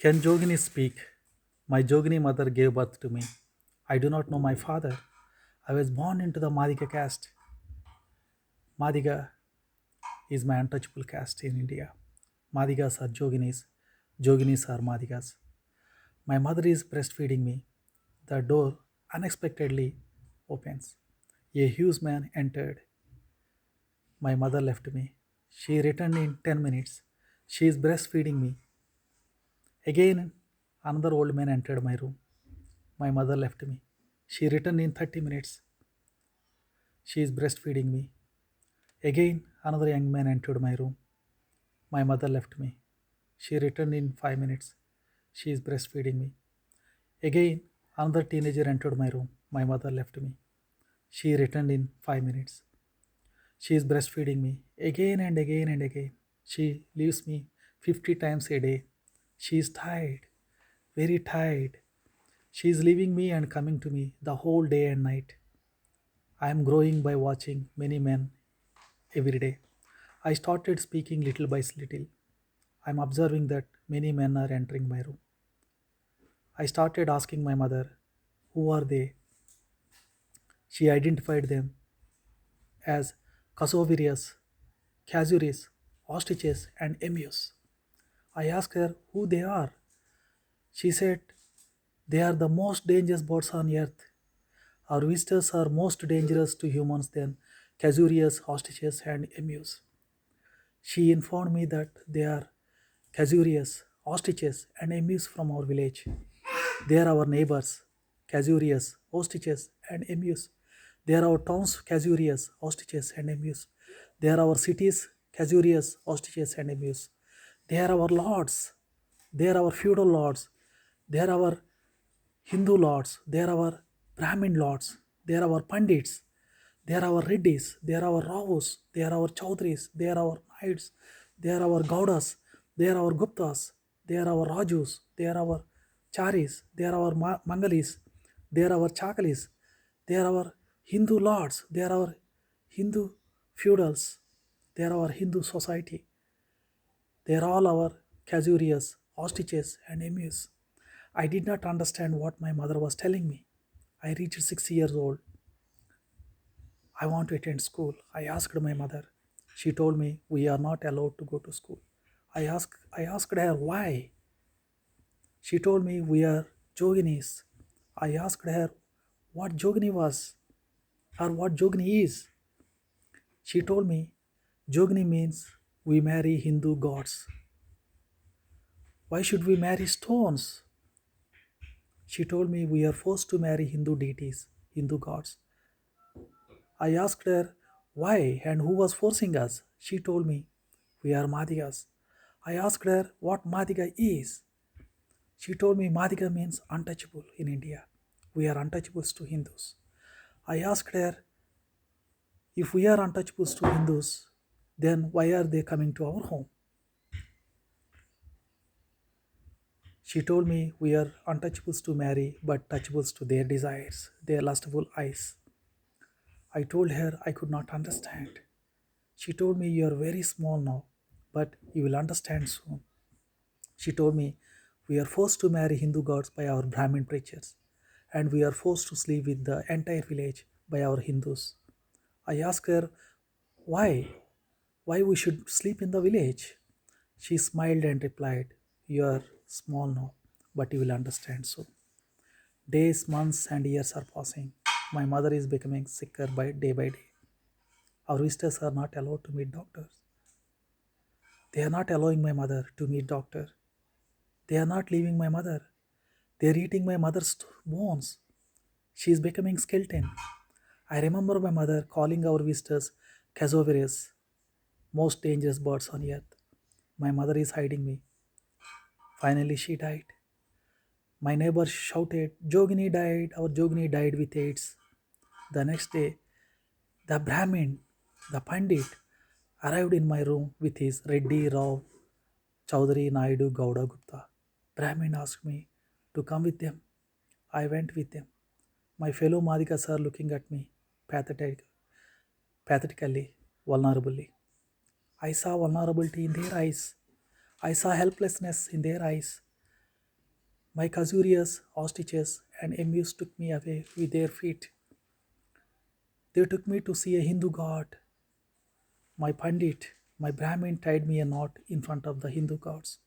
Can Jogini speak? My Jogini mother gave birth to me. I do not know my father. I was born into the Madhika caste. Madhika is my untouchable caste in India. Madhikas are Joginis. Joginis are Madhikas. My mother is breastfeeding me. The door unexpectedly opens. A huge man entered. My mother left me. She returned in 10 minutes. She is breastfeeding me. Again, another old man entered my room. My mother left me. She returned in 30 minutes. She is breastfeeding me. Again, another young man entered my room. My mother left me. She returned in 5 minutes. She is breastfeeding me. Again, another teenager entered my room. My mother left me. She returned in 5 minutes. She is breastfeeding me again and again and again. She leaves me 50 times a day. She is tired, very tired. She is leaving me and coming to me the whole day and night. I am growing by watching many men every day. I started speaking little by little. I am observing that many men are entering my room. I started asking my mother, who are they? She identified them as Casovirius, Casuris, ostriches, and emus. I asked her who they are. She said, they are the most dangerous birds on earth. Our visitors are most dangerous to humans than Casuarius, ostriches, and emus. She informed me that they are Casuarius, ostriches, and emus from our village. They are our neighbors, Casuarius, ostriches, and emus. They are our towns, Casuarius, ostriches, and emus. They are our cities, Casuarius, ostriches, and emus. They are our lords. They are our feudal lords. They are our Hindu lords. They are our Brahmin lords. They are our Pandits. They are our Reddis. They are our Ravus. They are our Chaudhris. They are our Naids. They are our Gaudas. They are our Guptas. They are our Rajus. They are our Charis. They are our Mangalis. They are our Chakalis. They are our Hindu lords. They are our Hindu feudals. They are our Hindu society. They are all our casuarias, ostriches, and emus. I did not understand what my mother was telling me. I reached 6 years old. I want to attend school. I asked my mother. She told me we are not allowed to go to school. I asked her why. She told me we are Joginis. I asked her what Jogini was or what Jogini is. She told me Jogini means we marry Hindu gods. Why should we marry stones? She told me we are forced to marry Hindu deities, Hindu gods. I asked her why and who was forcing us. She told me we are Madhigas. I asked her what Madhiga is. She told me Madhiga means untouchable in India. We are untouchables to Hindus. I asked her if we are untouchables to Hindus, then why are they coming to our home? She told me we are untouchables to marry but touchables to their desires, their lustful eyes. I told her I could not understand. She told me you are very small now, but you will understand soon. She told me we are forced to marry Hindu gods by our Brahmin preachers, and we are forced to sleep with the entire village by our Hindus. I asked her why we should sleep in the village. She smiled and replied, you are small now, but you will understand soon. Days, months, and years are passing. My mother is becoming sicker by day. Our visitors are not allowed to meet doctors. They are not allowing my mother to meet doctor. They are not leaving my mother. They are eating my mother's bones. She is becoming skeleton. I remember my mother calling our visitors Cassoveres, most dangerous birds on earth. My mother is hiding me. Finally, she died. My neighbor shouted, Jogini died, our Jogini died with AIDS. The next day, the Brahmin, the Pandit, arrived in my room with his Reddy Rao Chaudhary Naidu Gowda Gupta. Brahmin asked me to come with them. I went with them. My fellow Madhikas are looking at me pathetically, vulnerably. I saw vulnerability in their eyes. I saw helplessness in their eyes. My Kazurias, ostriches, and emus took me away with their feet. They took me to see a Hindu god. My Pandit, my Brahmin tied me a knot in front of the Hindu gods.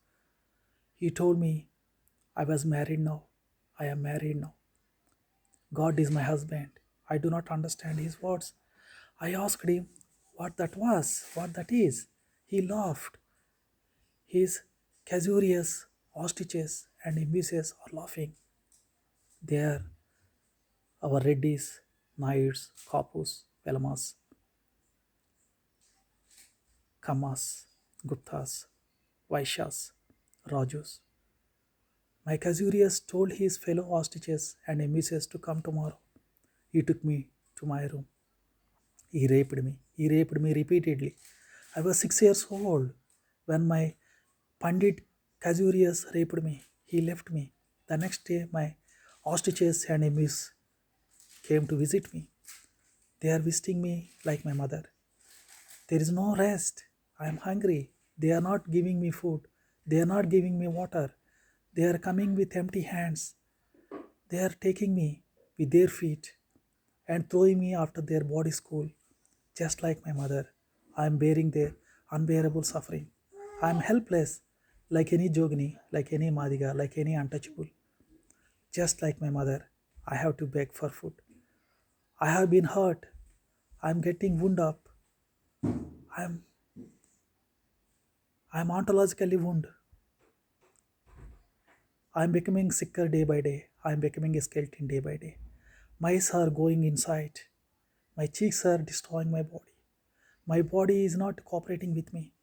He told me I was married now. I am married now. God is my husband. I do not understand his words. I asked him what that was, what that is. He laughed. His Kazurias, ostriches, and emuses are laughing. They are our Reddis, Nairs, Kapus, Velmas, Kamas, Guptas, Vaishyas, Rajus. My Kazurias told his fellow ostriches and emissaries to come tomorrow. He took me to my room. He raped me. He raped me repeatedly. I was 6 years old when my Pandit Kazurias raped me. He left me. The next day, my ostriches and emis came to visit me. They are visiting me like my mother. There is no rest. I am hungry. They are not giving me food. They are not giving me water. They are coming with empty hands. They are taking me with their feet and throwing me after their body school, just like my mother. I am bearing their unbearable suffering. I am helpless, like any Jogini, like any Madiga, like any untouchable. Just like my mother, I have to beg for food. I have been hurt. I am getting wound up. I am I am ontologically wounded. I am becoming sicker day by day. I am becoming a skeleton day by day. My eyes are going inside. My cheeks are destroying my body. My body is not cooperating with me.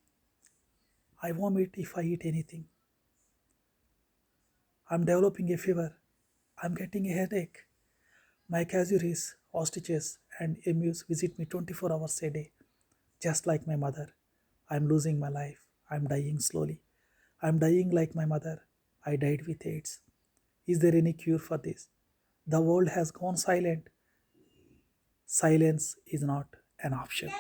I vomit if I eat anything. I'm developing a fever. I'm getting a headache. My casuaries, ostriches, and emus visit me 24 hours a day, just like my mother. I'm losing my life. I'm dying slowly. I'm dying like my mother. I died with AIDS. Is there any cure for this? The world has gone silent. Silence is not an option.